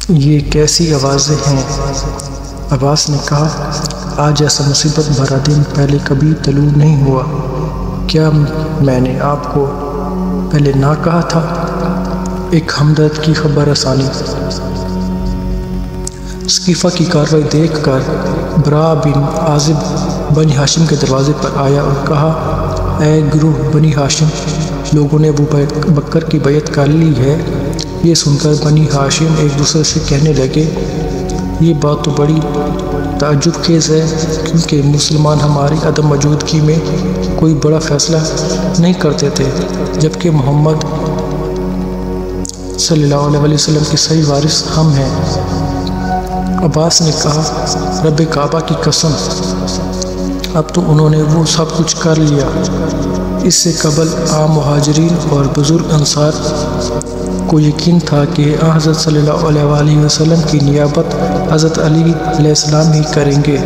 یہ کیسی آوازیں ہیں؟ عباس نے کہا، آج ایسا مصیبت بھرا دن پہلے کبھی طلوع نہیں ہوا۔ کیا میں نے آپ کو پہلے نہ کہا تھا؟ ایک ہمدرد کی خبر رسانی۔ سقیفہ کی کارروائی دیکھ کر برا بن عازب بنی ہاشم کے دروازے پر آیا اور کہا، اے گروہ بنی ہاشم، لوگوں نے ابو بکر کی بیعت کر لی ہے۔ یہ سن کر بنی ہاشم ایک دوسرے سے کہنے لگے، یہ بات تو بڑی تعجب خیز ہے، کیونکہ مسلمان ہماری عدم موجودگی میں کوئی بڑا فیصلہ نہیں کرتے تھے، جبکہ محمد صلی اللہ علیہ وسلم کے صحیح وارث ہم ہیں۔ عباس نے کہا، رب کعبہ کی قسم، اب تو انہوں نے وہ سب کچھ کر لیا۔ اس سے قبل عام مہاجرین اور بزرگ انصار کو یقین تھا کہ حضرت صلی اللہ علیہ وسلم کی نیابت حضرت علی علیہ السلام ہی کریں گے۔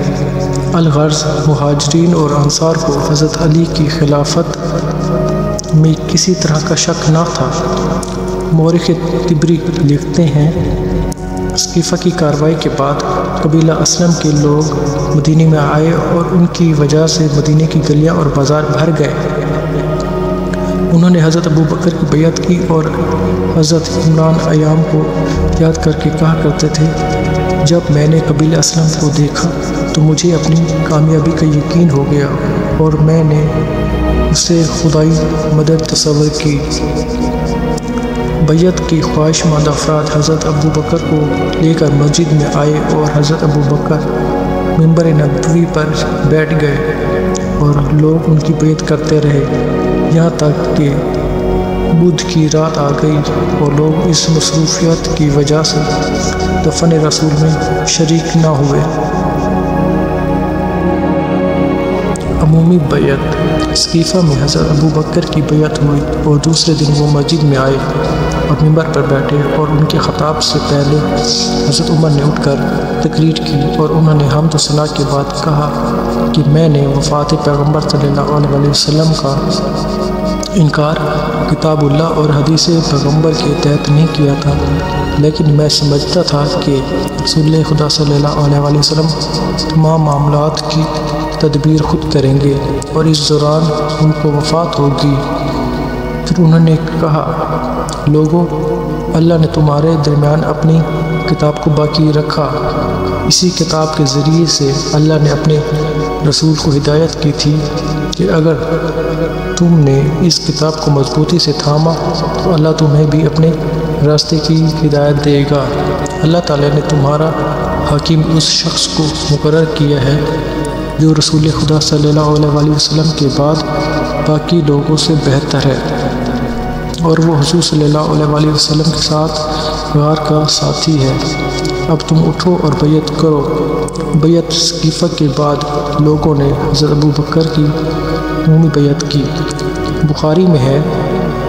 الغرض مہاجرین اور انصار کو حضرت علی کی خلافت میں کسی طرح کا شک نہ تھا۔ مورخ طبری لکھتے ہیں، سقیفہ کی کارروائی کے بعد قبیلہ اسلم کے لوگ مدینے میں آئے اور ان کی وجہ سے مدینے کی گلیاں اور بازار بھر گئے۔ انہوں نے حضرت ابو بکر کی بیعت کی اور حضرت عمران ایام کو یاد کر کے کہا کرتے تھے، جب میں نے قبیلہ اسلم کو دیکھا تو مجھے اپنی کامیابی کا یقین ہو گیا اور میں نے اسے خدائی مدد تصور کی۔ بیعت کی خواہش مند افراد حضرت ابو بکر کو لے کر مسجد میں آئے اور حضرت ابو بکر منبر نبوی پر بیٹھ گئے اور لوگ ان کی بیعت کرتے رہے، یہاں تک کہ بدھ کی رات آ گئی اور لوگ اس مصروفیت کی وجہ سے دفن رسول میں شریک نہ ہوئے۔ عمومی بیعت۔ سقیفہ میں حضرت ابو بکر کی بیعت ہوئی اور دوسرے دن وہ مسجد میں آئے اور منبر پر بیٹھے اور ان کے خطاب سے پہلے حضرت عمر نے اٹھ کر تقریر کی اور انہوں نے حمد و ثنا کے بعد کہا کہ میں نے وفات پیغمبر صلی اللہ علیہ وسلم کا انکار کتاب اللہ اور حدیث پیغمبر کے تحت نہیں کیا تھا، لیکن میں سمجھتا تھا کہ رسول خدا صلی اللہ علیہ وسلم تمام معاملات کی تدبیر خود کریں گے اور اس دوران ان کو وفات ہوگی۔ پھر انہوں نے کہا، لوگوں، اللہ نے تمہارے درمیان اپنی کتاب کو باقی رکھا۔ اسی کتاب کے ذریعے سے اللہ نے اپنے رسول کو ہدایت کی تھی کہ اگر تم نے اس کتاب کو مضبوطی سے تھاما تو اللہ تمہیں بھی اپنے راستے کی ہدایت دے گا۔ اللہ تعالیٰ نے تمہارا حاکم اس شخص کو مقرر کیا ہے جو رسول خدا صلی اللہ علیہ وسلم کے بعد باقی لوگوں سے بہتر ہے، اور وہ حضور صلی اللہ علیہ وسلم کے ساتھ غار کا ساتھی ہے۔ اب تم اٹھو اور بیعت کرو۔ بیعت سقیفہ کے بعد لوگوں نے حضرت ابو بکر کی عمومی بیعت کی۔ بخاری میں ہے،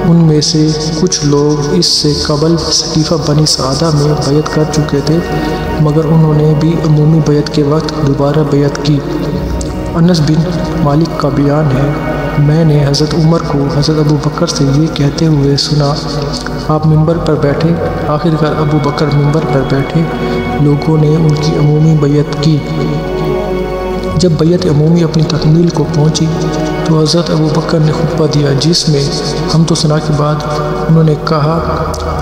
ان میں سے کچھ لوگ اس سے قبل سقیفہ بنی سعدہ میں بیعت کر چکے تھے، مگر انہوں نے بھی عمومی بیعت کے وقت دوبارہ بیعت کی۔ انس بن مالک کا بیان ہے، میں نے حضرت عمر کو حضرت ابو بکر سے یہ کہتے ہوئے سنا، آپ منبر پر بیٹھے۔ آخر کار ابو بکر منبر پر بیٹھے، لوگوں نے ان کی عمومی بیعت کی۔ جب بیعت عمومی اپنی تکمیل کو پہنچی تو حضرت ابو بکر نے خطبہ دیا، جس میں حمد و ثنا کے بعد انہوں نے کہا،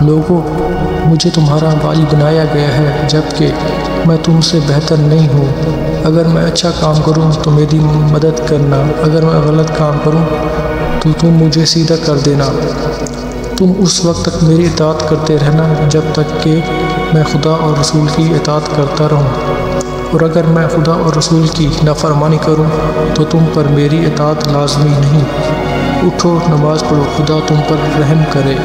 لوگوں، مجھے تمہارا والی بنایا گیا ہے، جبکہ میں تم سے بہتر نہیں ہوں۔ اگر میں اچھا کام کروں تو میری مدد کرنا، اگر میں غلط کام کروں تو تم مجھے سیدھا کر دینا۔ تم اس وقت تک میری اطاعت کرتے رہنا جب تک کہ میں خدا اور رسول کی اطاعت کرتا رہوں، اور اگر میں خدا اور رسول کی نافرمانی کروں تو تم پر میری اطاعت لازمی نہیں۔ اٹھو، نماز پڑھو، خدا تم پر رحم کرے۔